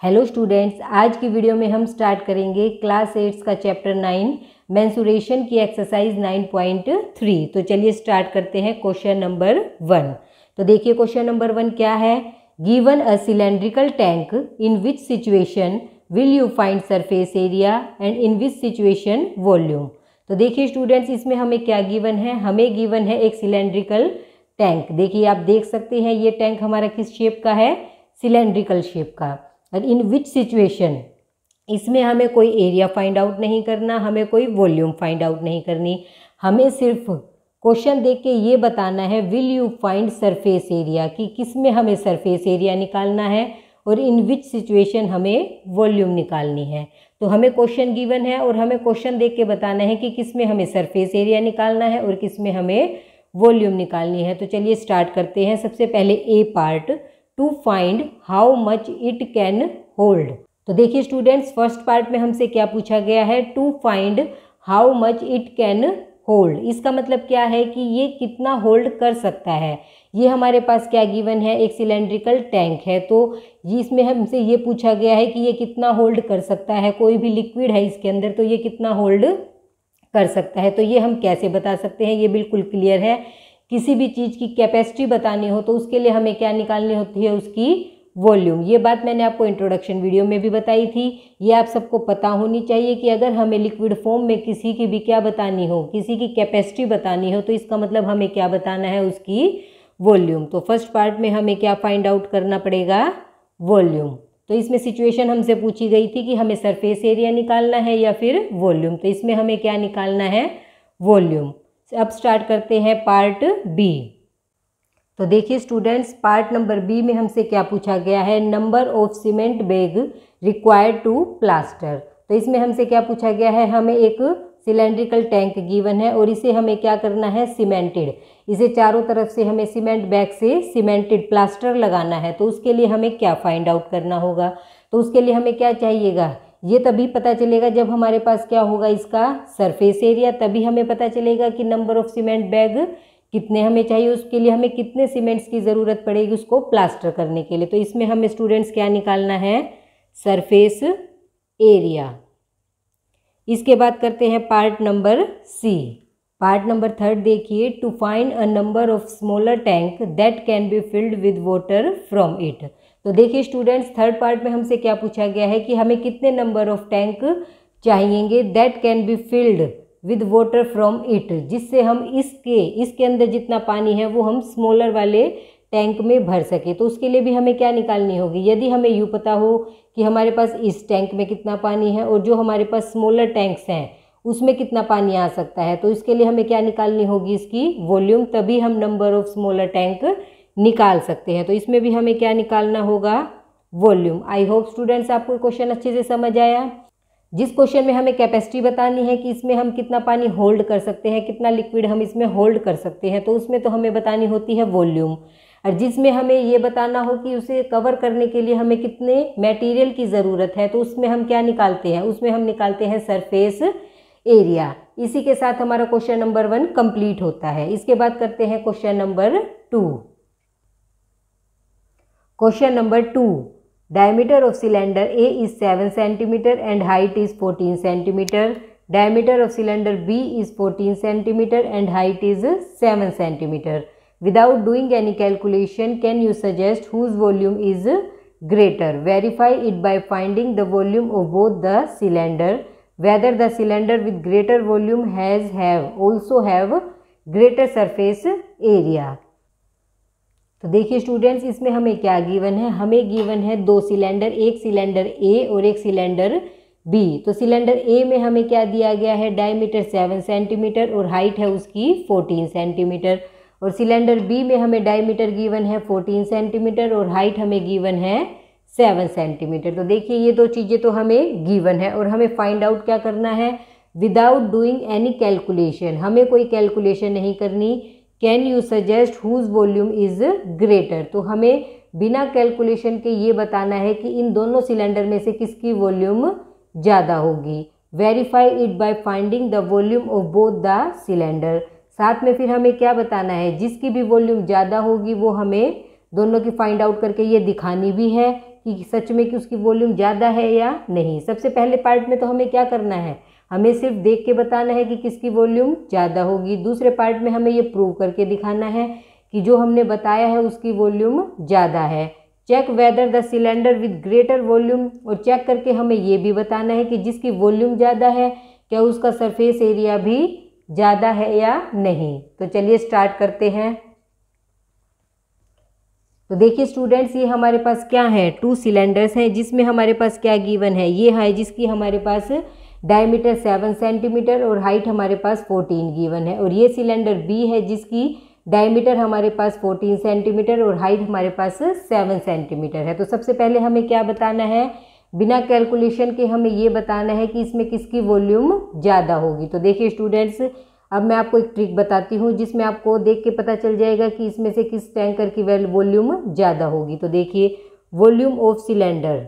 Hello students, आज की video में हम स्टार्ट करेंगे क्लास 8 का चैप्टर 9 मेंसुरेशन की एक्सरसाइज 9.3। तो चलिए स्टार्ट करते हैं क्वेश्चन नंबर 1। तो देखिए क्वेश्चन नंबर 1 क्या है। Given a cylindrical tank in which situation will you find surface area and in which situation volume. तो देखिए स्टूडेंट्स, इसमें हमें क्या गिवन है, हमें गिवन है एक सिलेंड्रिकल टैंक। देखिए आप देख सकते हैं ये टैंक हमारा किस शेप का है, सिलेंड्रिकल शेप का। और इन विच सिचुएशन, इसमें हमें कोई एरिया फाइंड आउट नहीं करना, हमें कोई वॉल्यूम फाइंड आउट नहीं करनी, हमें सिर्फ क्वेश्चन देख के ये बताना है will you find surface area, कि किस में हमें सरफेस एरिया निकालना है और इन विच सिचुएशन हमें वॉल्यूम निकालनी है। तो हमें क्वेश्चन गिवन है और हमें क्वेश्चन देख के बताना है कि किस में हमें सरफेस एरिया निकालना है और किस में हमें वॉल्यूम निकालनी है। तो चलिए स्टार्ट करते हैं। सबसे पहले A part, to find how much it can hold. तो देखिए स्टूडेंट्स, फर्स्ट पार्ट में हमसे क्या पूछा गया है, to find how much it can hold. इसका मतलब क्या है कि ये कितना होल्ड कर सकता है। ये हमारे पास क्या गिवन है, एक सिलेंड्रिकल टैंक है, तो इसमें हमसे ये पूछा गया है कि ये कितना होल्ड कर सकता है। कोई भी लिक्विड है इसके अंदर, तो ये कितना होल्ड कर सकता है। तो ये हम कैसे बता सकते हैं, ये बिल्कुल क्लियर है। किसी भी चीज़ की कैपेसिटी बतानी हो तो उसके लिए हमें क्या निकालनी होती है, उसकी वॉल्यूम। ये बात मैंने आपको इंट्रोडक्शन वीडियो में भी बताई थी। ये आप सबको पता होनी चाहिए कि अगर हमें लिक्विड फॉर्म में किसी की भी क्या बतानी हो, किसी की कैपेसिटी बतानी हो, तो इसका मतलब हमें क्या बताना है, उसकी वॉल्यूम। तो फर्स्ट पार्ट में हमें क्या फाइंड आउट करना पड़ेगा, वॉल्यूम। तो इसमें सिचुएशन हमसे पूछी गई थी कि हमें सरफेस एरिया निकालना है या फिर वॉल्यूम। तो इसमें हमें क्या निकालना है, वॉल्यूम। अब स्टार्ट करते हैं पार्ट बी। तो देखिए स्टूडेंट्स, पार्ट नंबर बी में हमसे क्या पूछा गया है, number of cement bag required to plaster. तो इसमें हमसे क्या पूछा गया है, हमें एक सिलेंड्रिकल टैंक गिवन है और इसे हमें क्या करना है, सीमेंटेड। इसे चारों तरफ से हमें सीमेंट बैग से सीमेंटेड प्लास्टर लगाना है। तो उसके लिए हमें क्या फाइंड आउट करना होगा, तो उसके लिए हमें क्या चाहिएगा, ये तभी पता चलेगा जब हमारे पास क्या होगा, इसका सरफेस एरिया। तभी हमें पता चलेगा कि नंबर ऑफ सीमेंट बैग कितने हमें चाहिए, उसके लिए हमें कितने सीमेंट्स की ज़रूरत पड़ेगी उसको प्लास्टर करने के लिए। तो इसमें हमें स्टूडेंट्स क्या निकालना है, सरफेस एरिया। इसके बाद करते हैं part number C. Part number 3 देखिए, to find a number of smaller tank that can be filled with water from it. तो देखिए स्टूडेंट्स, थर्ड पार्ट में हमसे क्या पूछा गया है कि हमें कितने नंबर ऑफ टैंक चाहिएंगे, that can be filled with water from it, जिससे हम इसके अंदर जितना पानी है वो हम स्मॉलर वाले टैंक में भर सके। तो उसके लिए भी हमें क्या निकालनी होगी, यदि हमें यूँ पता हो कि हमारे पास इस टैंक में कितना पानी है और जो हमारे पास स्मॉलर टैंक्स हैं उसमें कितना पानी आ सकता है, तो इसके लिए हमें क्या निकालनी होगी, इसकी वॉल्यूम। तभी हम नंबर ऑफ स्मॉलर टैंक निकाल सकते हैं। तो इसमें भी हमें क्या निकालना होगा, वॉल्यूम। आई होप स्टूडेंट्स आपको क्वेश्चन अच्छे से समझ आया। जिस क्वेश्चन में हमें कैपेसिटी बतानी है कि इसमें हम कितना पानी होल्ड कर सकते हैं, कितना लिक्विड हम इसमें होल्ड कर सकते हैं, तो उसमें तो हमें बतानी होती है वॉल्यूम। और जिसमें हमें ये बताना हो कि उसे कवर करने के लिए हमें कितने मटेरियल की ज़रूरत है, तो उसमें हम क्या निकालते हैं, उसमें हम निकालते हैं सरफेस एरिया। इसी के साथ हमारा क्वेश्चन नंबर 1 कंप्लीट होता है। इसके बाद करते हैं question number 2। Question number 2, diameter of cylinder A is 7 cm and height is 14 cm. Diameter of cylinder B is 14 cm and height is 7 cm. Without doing any calculation, can you suggest whose volume is greater? Verify it by finding the volume of both the cylinder. Whether the cylinder with greater volume also have greater surface area. तो देखिए students, इसमें हमें क्या given है, हमें given है दो cylinder, एक सिलेंडर ए और एक सिलेंडर बी। तो सिलेंडर ए में हमें क्या दिया गया है, डायमीटर 7 सेंटीमीटर और हाइट है उसकी 14 सेंटीमीटर। और सिलेंडर बी में हमें डायमीटर गिवन है 14 सेंटीमीटर और हाइट हमें गिवन है 7 सेंटीमीटर। तो देखिए ये दो चीज़ें तो हमें गिवन है और हमें फाइंड आउट क्या करना है, विदाउट डूइंग एनी कैलकुलेशन, हमें कोई कैलकुलेशन नहीं करनी। Can you suggest whose volume is greater, तो हमें बिना कैलकुलेशन के ये बताना है कि इन दोनों सिलेंडर में से किसकी वॉल्यूम ज़्यादा होगी। Verify it by finding the volume of both the cylinder. साथ में फिर हमें क्या बताना है, जिसकी भी वॉल्यूम ज़्यादा होगी वो हमें दोनों की फाइंड आउट करके ये दिखानी भी है कि सच में कि उसकी वॉल्यूम ज़्यादा है या नहीं। सबसे पहले पार्ट में तो हमें क्या करना है, हमें सिर्फ देख के बताना है कि किसकी वॉल्यूम ज़्यादा होगी। दूसरे पार्ट में हमें ये प्रूव करके दिखाना है कि जो हमने बताया है उसकी वॉल्यूम ज़्यादा है। Check whether the cylinder with greater volume, और चेक करके हमें ये भी बताना है कि जिसकी वॉल्यूम ज़्यादा है क्या उसका सरफेस एरिया भी ज़्यादा है या नहीं। तो चलिए स्टार्ट करते हैं। तो देखिए स्टूडेंट्स, ये हमारे पास क्या है, 2 सिलेंडर्स हैं जिसमें हमारे पास क्या गिवन है, ये है जिसकी हमारे पास डायमीटर 7 सेंटीमीटर और हाइट हमारे पास 14 गिवन है। और ये सिलेंडर बी है जिसकी डायमीटर हमारे पास 14 सेंटीमीटर और हाइट हमारे पास 7 सेंटीमीटर है। तो सबसे पहले हमें क्या बताना है, बिना कैलकुलेशन के हमें ये बताना है कि इसमें किसकी वॉल्यूम ज़्यादा होगी। तो देखिए स्टूडेंट्स, अब मैं आपको एक ट्रिक बताती हूँ जिसमें आपको देख के पता चल जाएगा कि इसमें से किस टैंकर की वॉल्यूम ज़्यादा होगी। तो देखिए, volume of cylinder,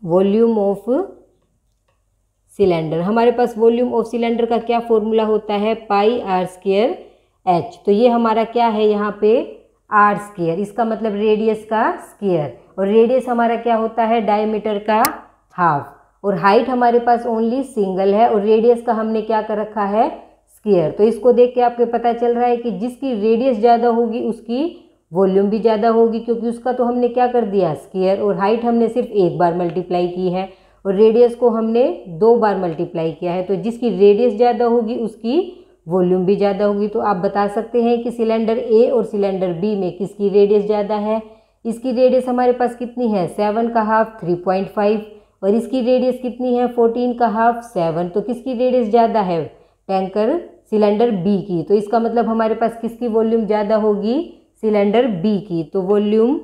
volume of cylinder, हमारे पास वॉल्यूम ऑफ सिलेंडर का क्या फॉर्मूला होता है, पाई आर स्क्वायर एच। तो ये हमारा क्या है यहाँ पे, आर स्क्वायर, इसका मतलब रेडियस का स्क्वायर, और रेडियस हमारा क्या होता है, डायमीटर का हाफ, और हाइट हमारे पास ओनली सिंगल है और रेडियस का हमने क्या कर रखा है, स्क्वायर। तो इसको देख के आपको पता चल रहा है कि जिसकी रेडियस ज़्यादा होगी उसकी वॉल्यूम भी ज़्यादा होगी, क्योंकि उसका तो हमने क्या कर दिया, स्क्वायर, और हाइट हमने सिर्फ एक बार मल्टीप्लाई की है और रेडियस को हमने 2 बार मल्टीप्लाई किया है। तो जिसकी रेडियस ज़्यादा होगी उसकी वॉल्यूम भी ज़्यादा होगी। तो आप बता सकते हैं कि सिलेंडर ए और सिलेंडर बी में किसकी रेडियस ज़्यादा है। इसकी रेडियस हमारे पास कितनी है, 7 का हाफ 3.5, और इसकी रेडियस कितनी है, 14 का हाफ 7। तो किसकी रेडियस ज़्यादा है, टैंकर सिलेंडर बी की। तो इसका मतलब हमारे पास किसकी वॉल्यूम ज़्यादा होगी, सिलेंडर बी की। तो volume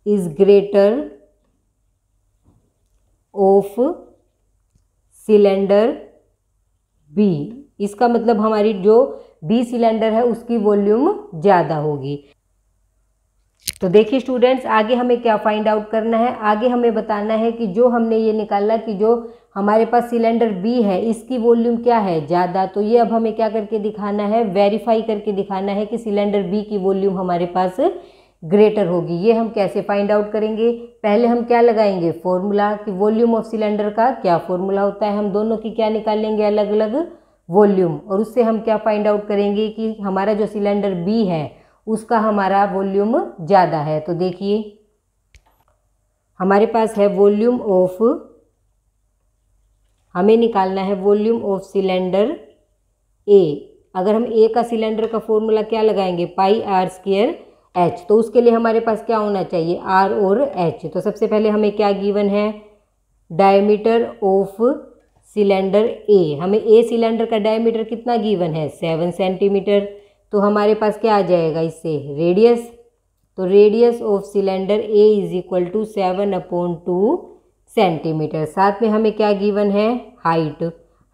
is greater of cylinder B, इसका मतलब हमारी जो बी सिलेंडर है उसकी वॉल्यूम ज़्यादा होगी। तो देखिए स्टूडेंट्स, आगे हमें क्या फाइंड आउट करना है, आगे हमें बताना है कि जो हमने ये निकाला कि जो हमारे पास सिलेंडर बी है इसकी वॉल्यूम क्या है, ज़्यादा। तो ये अब हमें क्या करके दिखाना है, वेरीफाई करके दिखाना है कि सिलेंडर बी की वॉल्यूम हमारे पास ग्रेटर होगी। ये हम कैसे फाइंड आउट करेंगे, पहले हम क्या लगाएंगे, फॉर्मूला, कि वॉल्यूम ऑफ सिलेंडर का क्या फॉर्मूला होता है। हम दोनों की क्या निकालेंगे, अलग अलग वॉल्यूम, और उससे हम क्या फाइंड आउट करेंगे कि हमारा जो सिलेंडर बी है उसका हमारा वॉल्यूम ज़्यादा है। तो देखिए हमारे पास है वॉल्यूम ऑफ, हमें निकालना है वॉल्यूम ऑफ सिलेंडर ए। अगर हम ए का सिलेंडर का फॉर्मूला क्या लगाएंगे, पाई आर स्क्वायर एच, तो उसके लिए हमारे पास क्या होना चाहिए, आर और एच। तो सबसे पहले हमें क्या गिवन है, डायमीटर ऑफ सिलेंडर ए, हमें ए सिलेंडर का डायमीटर कितना गिवन है, 7 सेंटीमीटर। तो हमारे पास क्या आ जाएगा इससे, रेडियस। तो radius of cylinder A is equal to 7/2 centimetre. साथ में हमें क्या गिवन है, height,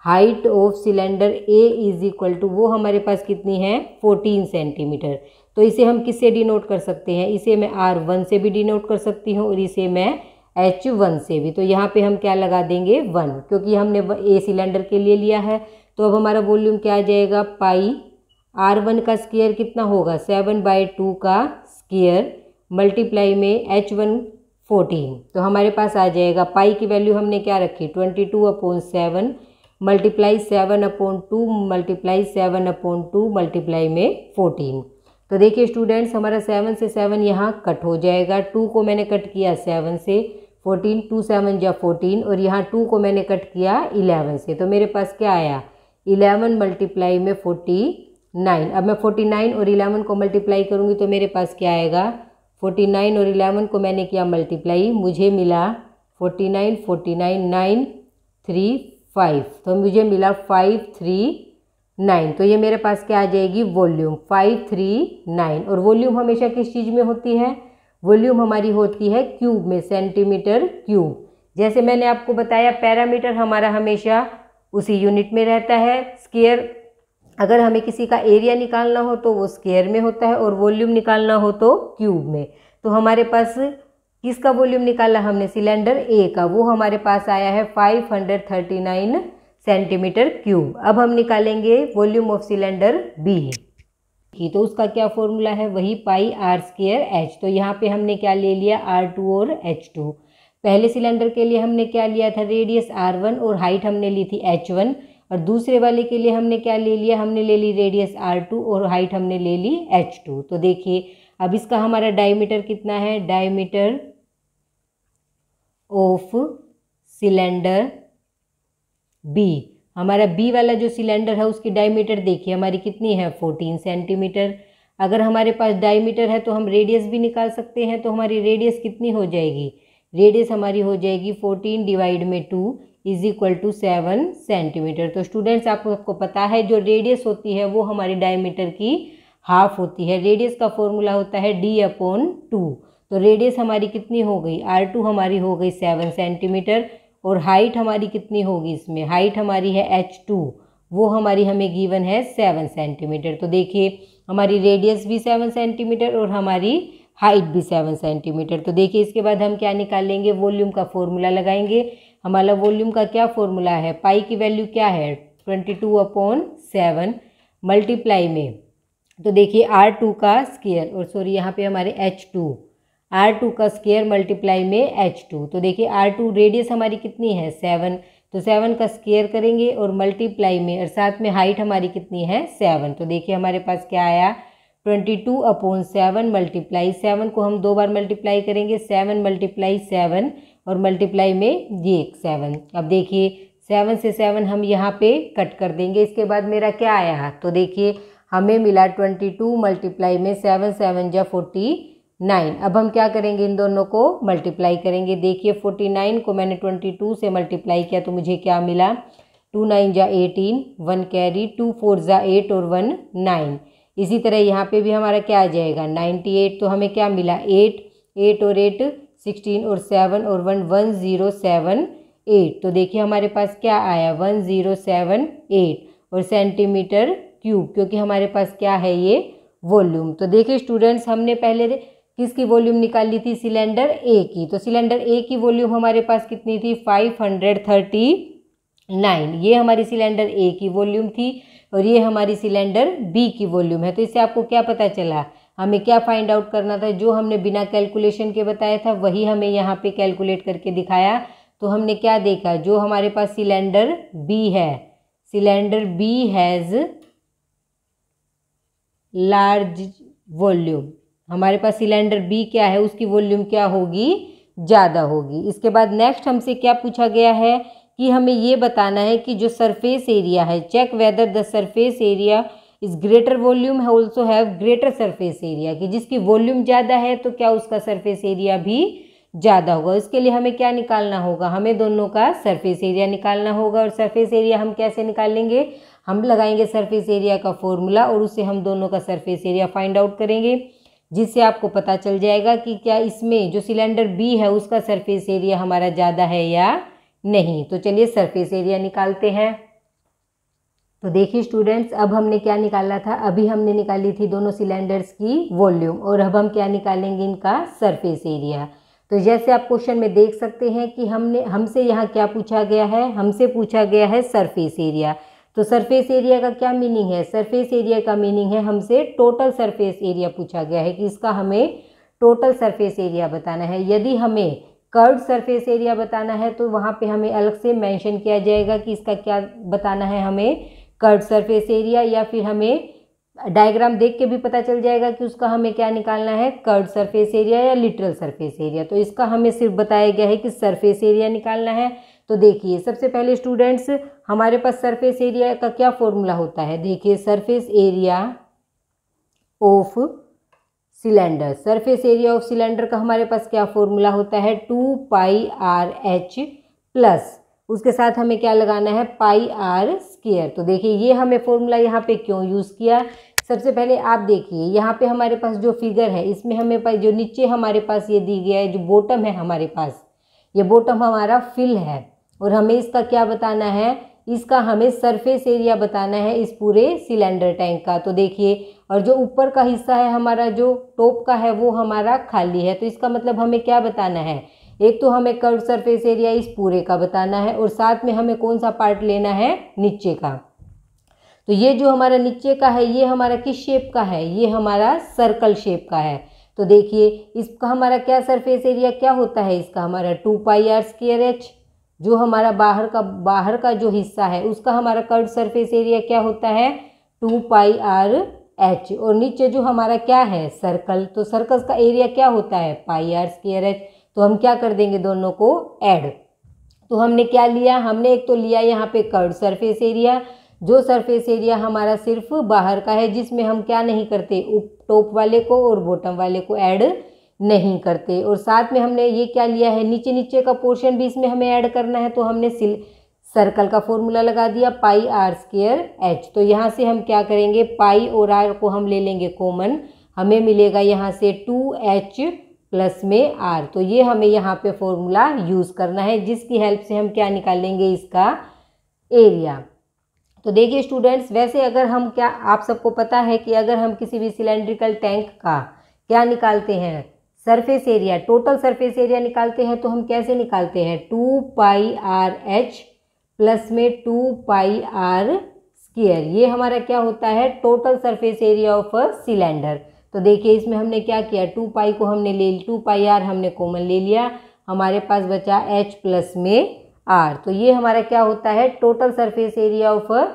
height of cylinder A is equal to, वो हमारे पास कितनी है, 14 सेंटीमीटर। तो इसे हम किससे डिनोट कर सकते हैं, इसे मैं R1 से भी डिनोट कर सकती हूँ और इसे मैं H1 से भी। तो यहाँ पे हम क्या लगा देंगे, 1, क्योंकि हमने ए सिलेंडर के लिए लिया है। तो अब हमारा वॉल्यूम क्या आ जाएगा, पाई R1 का स्क्वायर कितना होगा, 7/2 का स्क्वायर मल्टीप्लाई में H1 14। तो हमारे पास आ जाएगा, पाई की वैल्यू हमने क्या रखी, 22/7 मल्टीप्लाई 7/2 मल्टीप्लाई 7/2 मल्टीप्लाई में 14। तो देखिए स्टूडेंट्स, हमारा 7 से 7 यहाँ कट हो जाएगा, 2 को मैंने कट किया 7 से, 14, 2 7 जा 14, और यहाँ 2 को मैंने कट किया 11 से। तो मेरे पास क्या आया, 11 मल्टीप्लाई में 49। अब मैं 49 और 11 को मल्टीप्लाई करूँगी तो मेरे पास क्या आएगा, 49 और 11 को मैंने किया मल्टीप्लाई, मुझे मिला 49 49 9 3 5, तो मुझे मिला 539। तो ये मेरे पास क्या आ जाएगी, वॉल्यूम 539। और वॉल्यूम हमेशा किस चीज़ में होती है, वॉल्यूम हमारी होती है क्यूब में, सेंटीमीटर क्यूब। जैसे मैंने आपको बताया पैरामीटर हमारा हमेशा उसी यूनिट में रहता है, स्क्वायर अगर हमें किसी का एरिया निकालना हो तो वो स्क्वायर में होता है और वॉल्यूम निकालना हो तो क्यूब में। तो हमारे पास किसका वॉल्यूम निकाला हमने, सिलेंडर ए का, वो हमारे पास आया है 539 सेंटीमीटर क्यूब। अब हम निकालेंगे वॉल्यूम ऑफ सिलेंडर बी। की, तो उसका क्या फॉर्मूला है, वही पाई आर स्क्वायर एच। तो यहाँ पे हमने क्या ले लिया, R2 और H2। पहले सिलेंडर के लिए हमने क्या लिया था, रेडियस R1 और हाइट हमने ली थी H1, और दूसरे वाले के लिए हमने क्या ले लिया, हमने ले ली रेडियस R2 और हाइट हमने ले ली H2। तो देखिए अब इसका हमारा डायमीटर कितना है, डायमीटर ऑफ सिलेंडर बी, हमारा बी वाला जो सिलेंडर है उसकी डायमीटर देखिए हमारी कितनी है, 14 सेंटीमीटर। अगर हमारे पास डायमीटर है तो हम रेडियस भी निकाल सकते हैं, तो हमारी रेडियस कितनी हो जाएगी, रेडियस हमारी हो जाएगी 14 डिवाइड में 2 इज इक्वल टू 7 सेंटीमीटर। तो स्टूडेंट्स आपको पता है जो रेडियस होती है वो हमारी डायमीटर की हाफ होती है। रेडियस का फॉर्मूला होता है d/2। तो रेडियस हमारी कितनी हो गई, R2 हमारी हो गई 7 सेंटीमीटर, और हाइट हमारी कितनी होगी, इसमें हाइट हमारी है H2, वो हमारी हमें गिवन है 7 सेंटीमीटर। तो देखिए हमारी रेडियस भी 7 सेंटीमीटर और हमारी हाइट भी 7 सेंटीमीटर। तो देखिए इसके बाद हम क्या निकालेंगे, वॉल्यूम का फॉर्मूला लगाएंगे। हमारा वॉल्यूम का क्या फॉर्मूला है, पाई की वैल्यू क्या है, 22/7 मल्टीप्लाई में, तो देखिए R2 का स्क्वायर, और सॉरी यहाँ पे हमारे H2, R2 का स्क्वायर मल्टीप्लाई में H2। तो देखिए R2 रेडियस हमारी कितनी है 7, तो 7 का स्क्वायर करेंगे और मल्टीप्लाई में, और साथ में हाइट हमारी कितनी है 7। तो देखिए हमारे पास क्या आया, 22/7 मल्टीप्लाई 7 को हम 2 बार मल्टीप्लाई करेंगे, 7 × 7 और मल्टीप्लाई में ये 7। अब देखिए 7 से 7 हम यहाँ पे कट कर देंगे। इसके बाद मेरा क्या आया, तो देखिए हमें मिला 22 मल्टीप्लाई में 7 7 जा 49। अब हम क्या करेंगे, इन दोनों को मल्टीप्लाई करेंगे। देखिए 49 को मैंने 22 से मल्टीप्लाई किया तो मुझे क्या मिला, 2 9 जा 18, 1 कैरी, 2 4 जा 8 और 1 9। इसी तरह यहाँ पे भी हमारा क्या आ जाएगा 98। तो हमें क्या मिला 8 और 8 16 और 7 और 1 1078। तो देखिए हमारे पास क्या आया 1078 और सेंटीमीटर क्यूब, क्योंकि हमारे पास क्या है ये वॉल्यूम। तो देखिए स्टूडेंट्स हमने पहले किसकी वॉल्यूम निकाल ली थी, सिलेंडर ए की। तो सिलेंडर ए की वॉल्यूम हमारे पास कितनी थी 539, ये हमारी सिलेंडर ए की वॉल्यूम थी, और ये हमारी सिलेंडर बी की वॉल्यूम है। तो इससे आपको क्या पता चला, हमें क्या फाइंड आउट करना था, जो हमने बिना कैलकुलेशन के बताया था वही हमें यहाँ पे कैलकुलेट करके दिखाया। तो हमने क्या देखा, जो हमारे पास सिलेंडर बी है, cylinder B has large volume, हमारे पास सिलेंडर बी क्या है, उसकी वॉल्यूम क्या होगी, ज़्यादा होगी। इसके बाद नेक्स्ट हमसे क्या पूछा गया है कि हमें ये बताना है कि जो सरफेस एरिया है, check whether the surface area is greater volume है also have greater surface area, कि जिसकी वॉल्यूम ज़्यादा है तो क्या उसका सरफेस एरिया भी ज़्यादा होगा। इसके लिए हमें क्या निकालना होगा, हमें दोनों का सरफेस एरिया निकालना होगा। और सरफेस एरिया हम कैसे निकालेंगे, हम लगाएंगे सरफेस एरिया का फॉर्मूला और उससे हम दोनों का सरफेस एरिया फाइंड आउट करेंगे, जिससे आपको पता चल जाएगा कि क्या इसमें जो सिलेंडर बी है उसका सरफेस एरिया हमारा ज़्यादा है या नहीं। तो चलिए सरफेस एरिया निकालते हैं। तो देखिए स्टूडेंट्स अब हमने क्या निकाला था, अभी हमने निकाली थी दोनों सिलेंडर्स की वॉल्यूम, और अब हम क्या निकालेंगे, इनका सरफेस एरिया। तो जैसे आप क्वेश्चन में देख सकते हैं कि हमसे यहाँ क्या पूछा गया है, हमसे पूछा गया है सरफेस एरिया। तो सरफेस एरिया का क्या मीनिंग है, सरफेस एरिया का मीनिंग है हमसे टोटल सरफेस एरिया पूछा गया है, कि इसका हमें टोटल सरफेस एरिया बताना है। यदि हमें कर्व्ड सरफेस एरिया बताना है तो वहाँ पे हमें अलग से मेंशन किया जाएगा कि इसका क्या बताना है, हमें कर्व्ड सरफेस एरिया, या फिर हमें डायग्राम देख के भी पता चल जाएगा कि उसका हमें क्या निकालना है, कर्व्ड सरफेस एरिया या लिटरल सरफेस एरिया। तो इसका हमें सिर्फ बताया गया है कि सरफेस एरिया निकालना है। तो देखिए सबसे पहले स्टूडेंट्स हमारे पास सरफेस एरिया का क्या फॉर्मूला होता है, देखिए surface area of cylinder, surface area of cylinder का हमारे पास क्या फॉर्मूला होता है 2πRh प्लस उसके साथ हमें क्या लगाना है πr²। तो देखिए ये हमें फॉर्मूला यहाँ पे क्यों यूज़ किया, सबसे पहले आप देखिए यहाँ पे हमारे पास जो फिगर है इसमें हमें जो नीचे हमारे पास ये दी गया है, जो बॉटम है हमारे पास, ये बॉटम हमारा फिल है, और हमें इसका क्या बताना है, इसका हमें सरफेस एरिया बताना है इस पूरे सिलेंडर टैंक का। तो देखिए और जो ऊपर का हिस्सा है हमारा, जो टॉप का है वो हमारा खाली है। तो इसका मतलब हमें क्या बताना है, एक तो हमें कर्व सरफेस एरिया इस पूरे का बताना है, और साथ में हमें कौन सा पार्ट लेना है, नीचे का। तो ये जो हमारा नीचे का है ये हमारा किस शेप का है, ये हमारा सर्कल शेप का है। तो देखिए इसका हमारा क्या सरफेस एरिया क्या होता है, इसका हमारा 2πr²h, जो हमारा बाहर का जो हिस्सा है उसका हमारा कर्व सरफेस एरिया क्या होता है 2πr(h), और नीचे जो हमारा क्या है सर्कल, तो सर्कल का एरिया क्या होता है πr²h। तो हम क्या कर देंगे दोनों को ऐड। तो हमने क्या लिया, हमने एक तो लिया यहाँ पे कर्व सरफेस एरिया, जो सरफेस एरिया हमारा सिर्फ बाहर का है, जिसमें हम क्या नहीं करते टॉप वाले को और बॉटम वाले को ऐड नहीं करते। और साथ में हमने ये क्या लिया है, नीचे का पोर्शन भी इसमें हमें ऐड करना है। तो हमने सर्कल का फॉर्मूला लगा दिया πr²h। तो यहाँ से हम क्या करेंगे, पाई और r को हम ले लेंगे कॉमन, हमें मिलेगा यहाँ से 2h प्लस में r। तो ये हमें यहाँ पे फॉर्मूला यूज़ करना है, जिसकी हेल्प से हम क्या निकालेंगे, इसका एरिया। तो देखिए स्टूडेंट्स, वैसे अगर हम क्या, आप सबको पता है कि अगर हम किसी भी सिलेंड्रिकल टैंक का क्या निकालते हैं surface area, total surface area निकालते हैं, तो हम कैसे निकालते हैं 2πrh प्लस में 2πr²। ये हमारा क्या होता है total surface area of a cylinder. तो देखिए इसमें हमने क्या किया, 2π को हमने ले 2πr हमने कॉमन ले लिया, हमारे पास बचा h प्लस में r। तो ये हमारा क्या होता है total surface area of a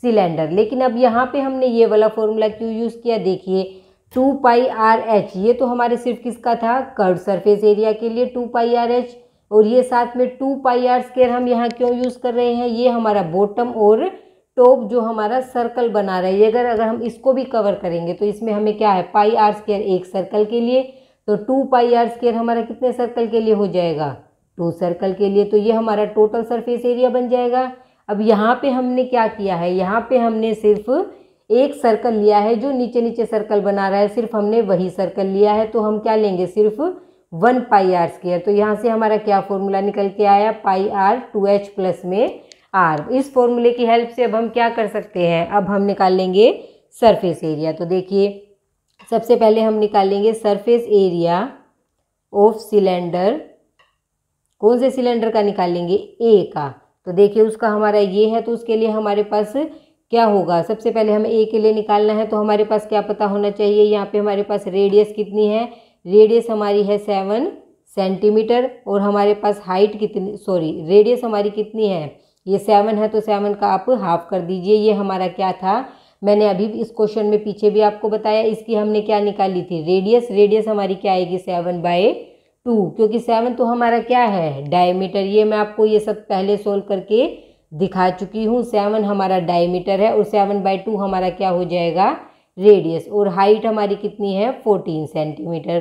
cylinder. लेकिन अब यहाँ पे हमने ये वाला फॉर्मूला क्यों यूज़ किया, देखिए 2πrh ये तो हमारे सिर्फ किसका था कर्व सरफेस एरिया के लिए 2πrh, और ये साथ में 2πr² हम यहाँ क्यों यूज़ कर रहे हैं, ये हमारा बॉटम और टॉप जो हमारा सर्कल बना रहा है, अगर हम इसको भी कवर करेंगे तो इसमें हमें क्या है πr² एक सर्कल के लिए, तो 2πr² हमारा कितने सर्कल के लिए हो जाएगा 2 सर्कल के लिए। तो ये हमारा टोटल सरफेस एरिया बन जाएगा। अब यहाँ पे हमने क्या किया है, यहाँ पे हमने सिर्फ एक सर्कल लिया है, जो नीचे सर्कल बना रहा है सिर्फ हमने वही सर्कल लिया है। तो हम क्या लेंगे सिर्फ 1πr²। तो यहाँ से हमारा क्या फॉर्मूला निकल के आया πr2h प्लस में r। इस फॉर्मूले की हेल्प से अब हम क्या कर सकते हैं, अब हम निकाल लेंगे सरफेस एरिया। तो देखिए सबसे पहले हम निकालेंगे सरफेस एरिया ऑफ सिलेंडर, कौन से सिलेंडर का निकालेंगे ए का। तो देखिए उसका हमारा ये है, तो उसके लिए हमारे पास क्या होगा, सबसे पहले हमें ए के लिए निकालना है। तो हमारे पास क्या पता होना चाहिए, यहाँ पे हमारे पास रेडियस कितनी है, रेडियस हमारी है 7 सेंटीमीटर, और हमारे पास हाइट कितनी, रेडियस हमारी कितनी है, ये 7 है, तो 7 का आप हाफ कर दीजिए। ये हमारा क्या था, मैंने अभी इस क्वेश्चन में पीछे भी आपको बताया, इसकी हमने क्या निकाली थी रेडियस हमारी क्या आएगी 7/2, क्योंकि 7 तो हमारा क्या है डायमीटर। ये मैं आपको ये सब पहले सोल्व करके दिखा चुकी हूँ। 7 हमारा डायमीटर है और 7/2 हमारा क्या हो जाएगा रेडियस, और हाइट हमारी कितनी है 14 सेंटीमीटर।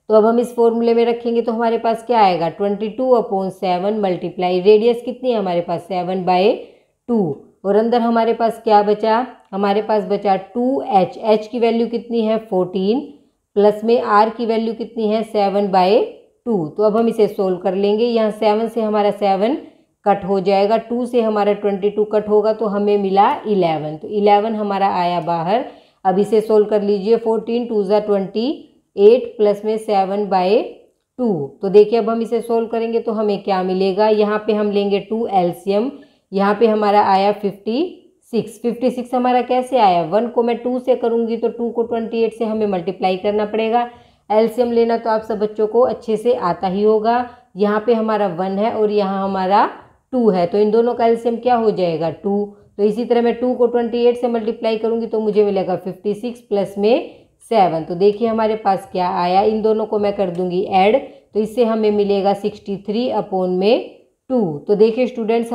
तो अब हम इस फॉर्मूले में रखेंगे तो हमारे पास क्या आएगा 22/7 मल्टीप्लाई रेडियस कितनी है हमारे पास 7/2, और अंदर हमारे पास क्या बचा, हमारे पास बचा 2h, h की वैल्यू कितनी है 14, प्लस में r की वैल्यू कितनी है 7/2। तो अब हम इसे सोल्व कर लेंगे। यहाँ 7 से हमारा 7 कट हो जाएगा, 2 से हमारा 22 कट होगा, तो हमें मिला 11। तो 11 हमारा आया बाहर। अब इसे सोल्व कर लीजिए, 14 2 ज़ा 28 प्लस में 7/2। तो देखिए अब हम इसे सोल्व करेंगे तो हमें क्या मिलेगा, यहाँ पे हम लेंगे 2 एलसीएम, यहाँ पे हमारा आया 56 हमारा कैसे आया, 1 को मैं 2 से करूँगी तो 2 को 28 से हमें मल्टीप्लाई करना पड़ेगा। एलसीएम लेना तो आप सब बच्चों को अच्छे से आता ही होगा। यहाँ पे हमारा 1 है और यहाँ हमारा 2 है, तो इन दोनों का एलसीएम क्या हो जाएगा 2। तो इसी तरह मैं 2 को 28 से मल्टीप्लाई करूँगी तो मुझे मिलेगा 56 प्लस में 7। तो देखिए हमारे पास क्या आया, इन दोनों को मैं कर दूंगी ऐड, तो इससे हमें मिलेगा 63/2। तो देखिए स्टूडेंट्स,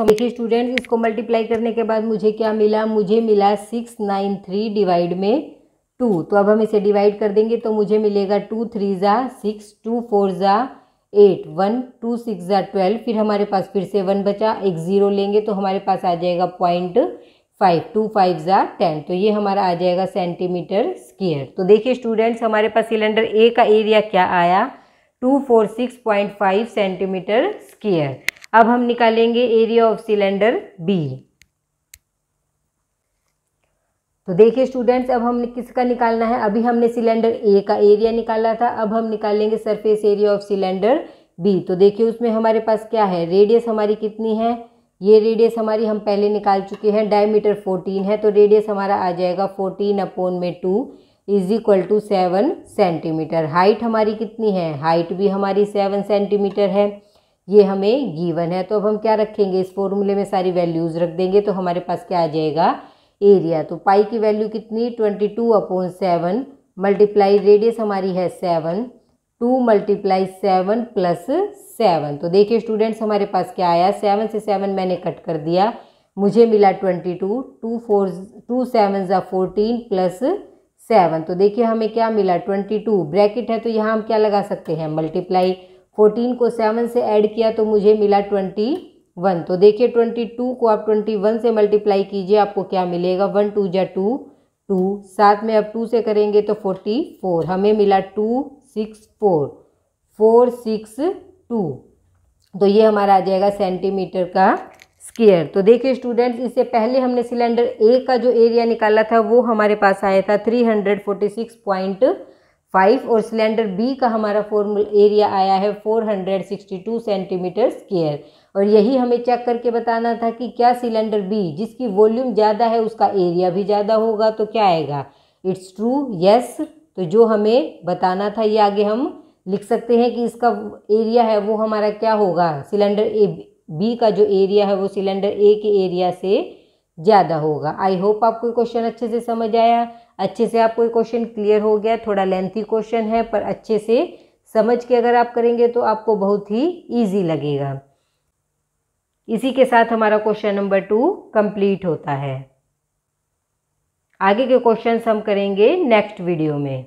इसको मल्टीप्लाई करने के बाद मुझे क्या मिला, मुझे मिला 693 डिवाइड में 2। तो अब हम इसे डिवाइड कर देंगे तो मुझे मिलेगा 2 3 ज़ा 6, 2 4 ज़ा 8, 1 2 6 ज़ा 12, फिर हमारे पास फिर से 1 बचा, एक 0 लेंगे तो हमारे पास आ जाएगा 0.5, 2 5 ज़ा 10, तो ये हमारा आ जाएगा सेंटीमीटर स्क्वायर। तो देखिए स्टूडेंट्स, हमारे पास सिलेंडर ए का एरिया क्या आया 246.5 सेंटीमीटर स्क्वायर। अब हम निकालेंगे एरिया ऑफ सिलेंडर बी। तो देखिए स्टूडेंट्स, अब हमने किसका निकालना है, अभी हमने सिलेंडर ए का एरिया निकाला था, अब हम निकालेंगे surface area of cylinder B. तो देखिए उसमें हमारे पास क्या है, रेडियस हमारी कितनी है ये रेडियस हमारी हम पहले निकाल चुके हैं, डायमीटर 14 है तो रेडियस हमारा आ जाएगा 14/2 is equal to 7 centimetre. Height हमारी कितनी है, हाइट भी हमारी 7 सेंटीमीटर है, ये हमें गिवन है। तो अब हम क्या रखेंगे, इस फॉर्मूले में सारी वैल्यूज़ रख देंगे तो हमारे पास क्या आ जाएगा, एरिया। तो पाई की वैल्यू कितनी 22/7 मल्टीप्लाई रेडियस हमारी है 7, 2 × 7 + 7। तो देखिए स्टूडेंट्स हमारे पास क्या आया, 7 से 7 मैंने कट कर दिया, मुझे मिला 22, 2 7 = 14 + 7। तो देखिए हमें क्या मिला 22, ब्रैकेट है तो यहाँ हम क्या लगा सकते हैं, मल्टीप्लाई। 14 को 7 से ऐड किया तो मुझे मिला 21। तो देखिए 22 को आप 21 से मल्टीप्लाई कीजिए, आपको क्या मिलेगा, 1 2 = 2, 2 साथ में अब 2 से करेंगे तो 44, हमें मिला 264, 462। तो ये हमारा आ जाएगा सेंटीमीटर का स्क्वायर। तो देखिए स्टूडेंट्स, इससे पहले हमने सिलेंडर ए का जो एरिया निकाला था वो हमारे पास आया था 346.5 और सिलेंडर बी का हमारा फॉर्मूला एरिया आया है 462 सेंटीमीटर स्क्वायर। और यही हमें चेक करके बताना था कि क्या सिलेंडर बी जिसकी वॉल्यूम ज़्यादा है उसका एरिया भी ज़्यादा होगा, तो क्या आएगा, इट्स ट्रू, यस। तो जो हमें बताना था ये आगे हम लिख सकते हैं कि इसका एरिया है वो हमारा क्या होगा, सिलेंडर ए बी का जो एरिया है वो सिलेंडर ए के एरिया से ज़्यादा होगा। आई होप आपको क्वेश्चन अच्छे से समझ आया, अच्छे से आपको क्वेश्चन क्लियर हो गया। थोड़ा लेंथी क्वेश्चन है पर अच्छे से समझ के अगर आप करेंगे तो आपको बहुत ही ईजी लगेगा। इसी के साथ हमारा क्वेश्चन नंबर 2 कंप्लीट होता है। आगे के क्वेश्चंस हम करेंगे नेक्स्ट वीडियो में।